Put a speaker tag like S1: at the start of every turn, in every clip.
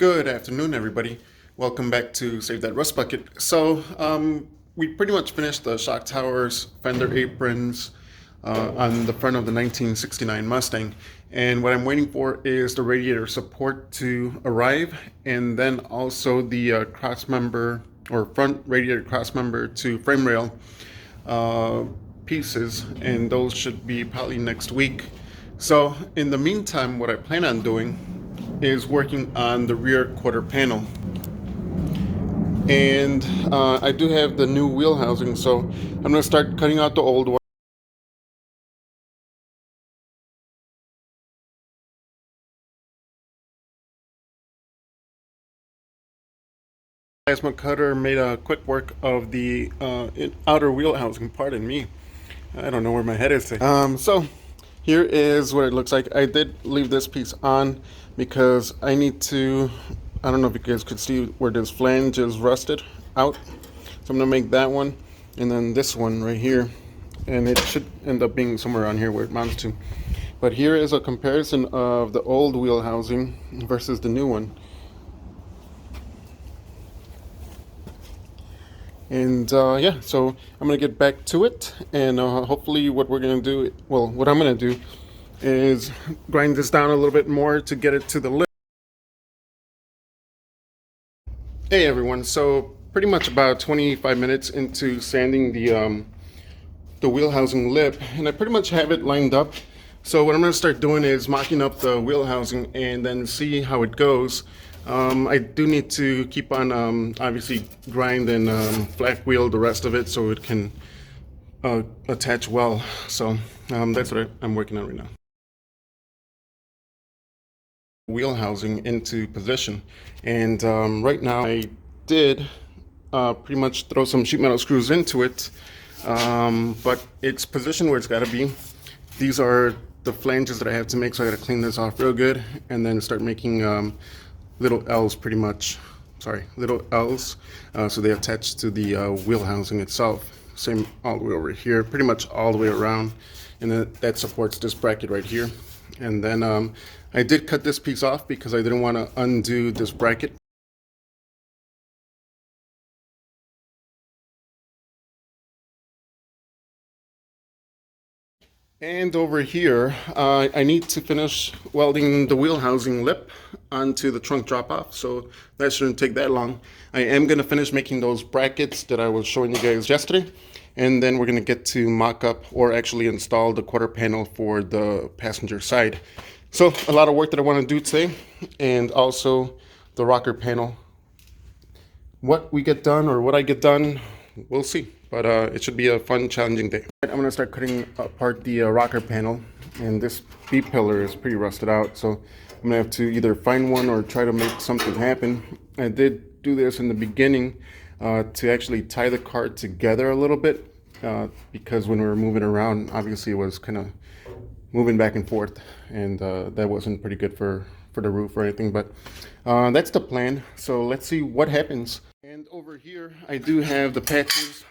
S1: Good afternoon, everybody. Welcome back to Save That Rust Bucket. We pretty much finished the shock towers, fender aprons on the front of the 1969 Mustang. And what I'm waiting for is the radiator support to arrive, and then also the cross member or front radiator cross member to frame rail pieces, and those should be probably next week. So in the meantime, what I plan on doing is working on the rear quarter panel. And I do have the new wheel housing, so I'm going to start cutting out the old one. Plasma cutter made a quick work of the outer wheel housing, pardon me. I don't know where my head is today. So here is what it looks like. I did leave this piece on because I need to, I don't know if you guys could see where this flange is rusted out. So I'm gonna make that one, and then this one right here, and it should end up being somewhere around here where it mounts to. But here is a comparison of the old wheel housing versus the new one. And yeah, so I'm gonna get back to it, and hopefully what we're gonna do, well, what I'm gonna do is grind this down a little bit more to get it to the lip. Hey everyone, so pretty much about 25 minutes into sanding the wheel housing lip, and I pretty much have it lined up. So what I'm gonna start doing is mocking up the wheel housing and then see how it goes. I do need to keep on obviously grind and flat wheel the rest of it so it can attach well. So that's what I'm working on right now. Wheel housing into position, and right now I did pretty much throw some sheet metal screws into it, but it's positioned where it's got to be. These are the flanges that I have to make, so I got to clean this off real good and then start making little L's, pretty much, sorry, little L's, so they attach to the wheel housing itself. Same all the way over here, pretty much all the way around, and then that supports this bracket right here. And then I did cut this piece off because I didn't want to undo this bracket. And over here, I need to finish welding the wheel housing lip onto the trunk drop-off, so that shouldn't take that long. I am going to finish making those brackets that I was showing you guys yesterday, and then we're going to get to mock up or actually install the quarter panel for the passenger side. So a lot of work that I want to do today, and also the rocker panel. What we get done or what I get done, we'll see. But it should be a fun, challenging day. I'm going to start cutting apart the rocker panel, and this B-pillar is pretty rusted out, so I'm going to have to either find one or try to make something happen. I did do this in the beginning to actually tie the car together a little bit, because when we were moving around, obviously it was kind of moving back and forth, and that wasn't pretty good for the roof or anything, but that's the plan. So let's see what happens. And over here I do have the patches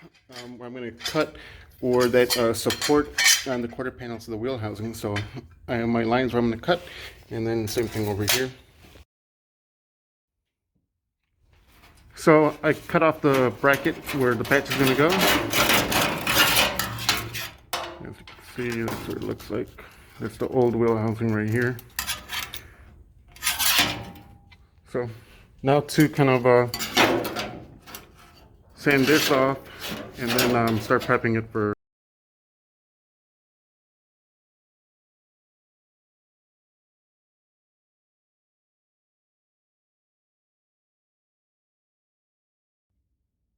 S1: where I'm going to cut for that support on the quarter panels of the wheel housing. So I have my lines where I'm going to cut, and then same thing over here. So I cut off the bracket where the patch is going to go. As you can see, that's what it looks like. That's the old wheel housing right here. So now to kind of sand this off, and then start prepping it for.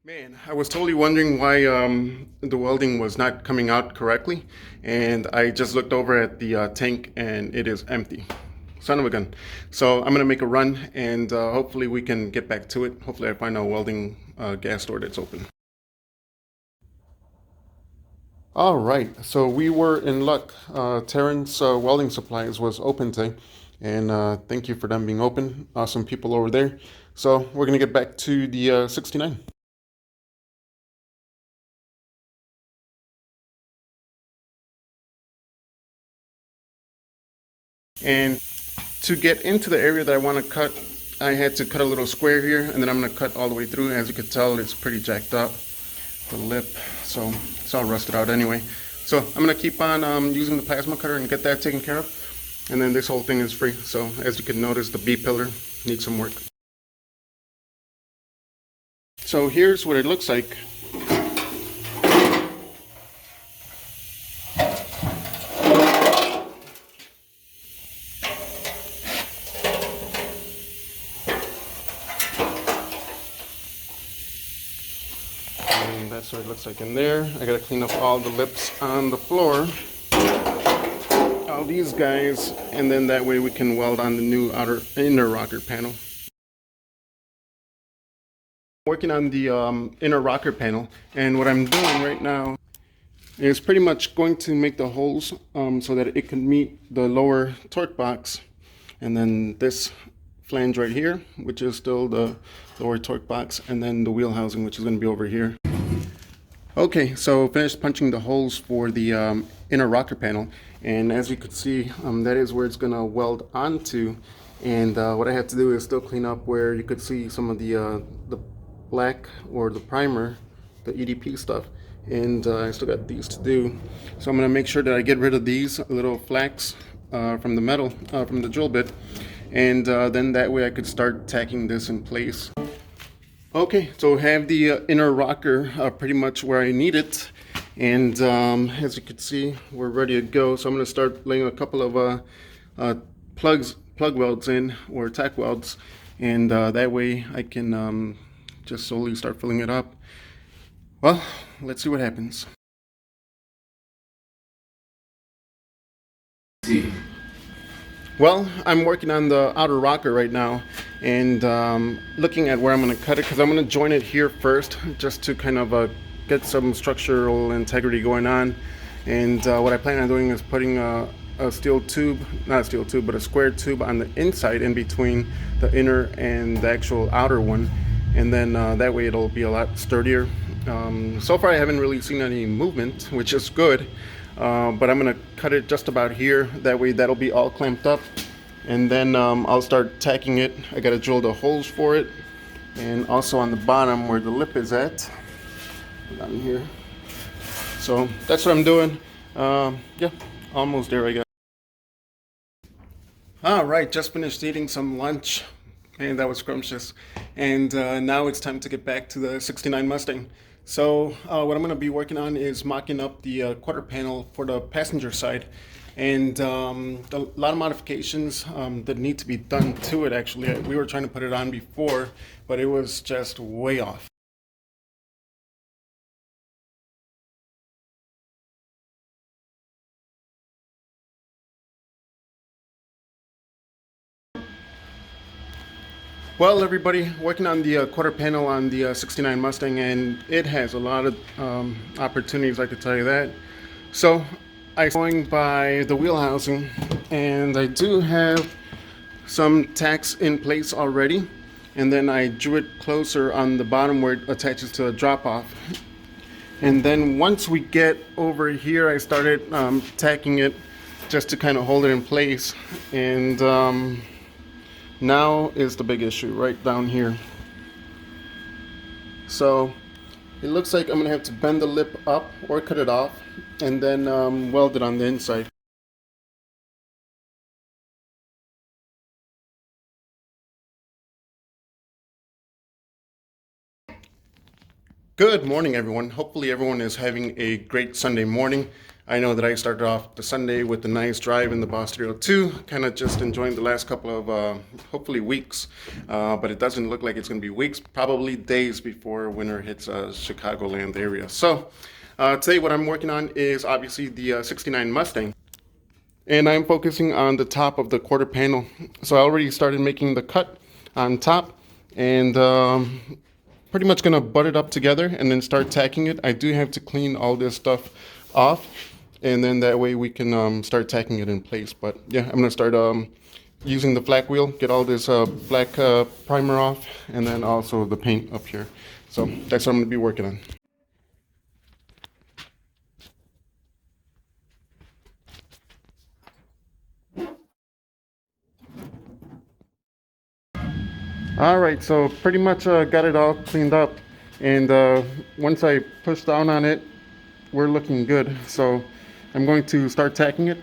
S1: Man, I was totally wondering why the welding was not coming out correctly, and I just looked over at the tank and it is empty. Son of a gun. So I'm gonna make a run, and hopefully we can get back to it. Hopefully I find a welding gas door that's open. All right, so we were in luck. Terrence Welding Supplies was open today, and thank you for them being open. Awesome people over there. So we're gonna get back to the 69. And to get into the area that I want to cut, I had to cut a little square here, and then I'm going to cut all the way through. As you can tell, it's pretty jacked up, the lip, so it's all rusted out anyway. So I'm going to keep on using the plasma cutter and get that taken care of, and then this whole thing is free. So as you can notice, the B-pillar needs some work. So here's what it looks like. And that's what it looks like in there. I gotta clean up all the lips on the floor, all these guys, and then that way we can weld on the new inner rocker panel. Working on the inner rocker panel, and what I'm doing right now is pretty much going to make the holes so that it can meet the lower torque box, and then this flange right here, which is still the lower torque box, and then the wheel housing, which is going to be over here. Okay, so finished punching the holes for the inner rocker panel, and as you can see, that is where it's going to weld onto. And what I have to do is still clean up where you could see some of the black or the primer, the EDP stuff, and I still got these to do. So I'm going to make sure that I get rid of these little flakes from the metal, from the drill bit, and then that way I could start tacking this in place. Okay, so I have the inner rocker pretty much where I need it, and as you can see, we're ready to go. So I'm going to start laying a couple of plug welds in, or tack welds, and that way I can just slowly start filling it up. Well, let's see what happens. Well, I'm working on the outer rocker right now, and looking at where I'm going to cut it, because I'm going to join it here first just to kind of get some structural integrity going on. And what I plan on doing is putting a steel tube, not a steel tube, but a square tube on the inside in between the inner and the actual outer one, and then that way it'll be a lot sturdier. So far I haven't really seen any movement, which is good, but I'm gonna cut it just about here. That way that'll be all clamped up, and then I'll start tacking it. I gotta drill the holes for it, and also on the bottom where the lip is at, down here. So that's what I'm doing. Yeah, almost there, I guess. All right, just finished eating some lunch, and that was scrumptious. And now it's time to get back to the '69 Mustang. So what I'm going to be working on is mocking up the quarter panel for the passenger side, and a lot of modifications that need to be done to it. Actually, we were trying to put it on before, but it was just way off. Well, everybody, working on the quarter panel on the '69 Mustang, and it has a lot of opportunities, I could tell you that. So I'm going by the wheel housing, and I do have some tacks in place already, and then I drew it closer on the bottom where it attaches to a drop-off. And then once we get over here, I started tacking it just to kind of hold it in place, and now is the big issue right down here. So it looks like I'm gonna have to bend the lip up or cut it off, and then weld it on the inside. Good morning, everyone. Hopefully everyone is having a great Sunday morning. I know that I started off the Sunday with a nice drive in the Boss 302, kind of just enjoying the last couple of hopefully weeks, but it doesn't look like it's going to be weeks, probably days before winter hits Chicagoland area. So today what I'm working on is obviously the '69 Mustang, and I'm focusing on the top of the quarter panel. So I already started making the cut on top, and pretty much gonna butt it up together and then start tacking it. I do have to clean all this stuff off, and then that way we can start tacking it in place. But yeah, I'm gonna start using the flak wheel, get all this black primer off, and then also the paint up here. So that's what I'm gonna be working on. All right, so pretty much got it all cleaned up, and once I push down on it, we're looking good. So I'm going to start tacking it.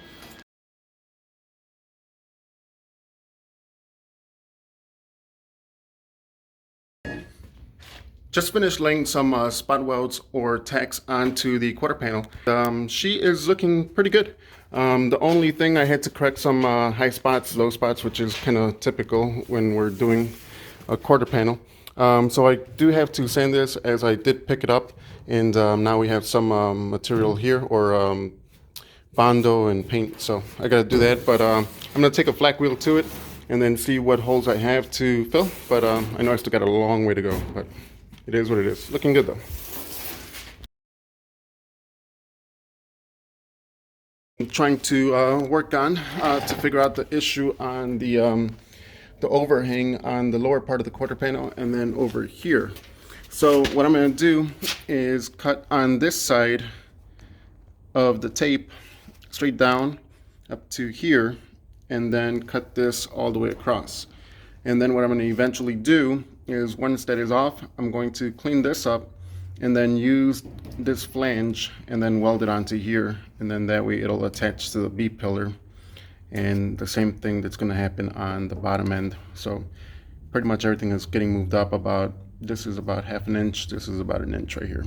S1: Just finished laying some spot welds or tacks onto the quarter panel. She is looking pretty good. The only thing I had to correct some high spots, low spots, which is kind of typical when we're doing a quarter panel. So I do have to sand this as I did pick it up, and now we have some material here, or Bondo and paint. So I gotta do that, but I'm gonna take a flat wheel to it and then see what holes I have to fill. But I know I still got a long way to go, but it is what it is. Looking good though. I'm trying to work on to figure out the issue on the overhang on the lower part of the quarter panel and then over here. So what I'm going to do is cut on this side of the tape straight down up to here, and then cut this all the way across. And then what I'm going to eventually do is, once that is off, I'm going to clean this up and then use this flange and then weld it onto here, and then that way it'll attach to the B pillar, and the same thing that's going to happen on the bottom end. So pretty much everything is getting moved up about, this is about half an inch, this is about an inch right here.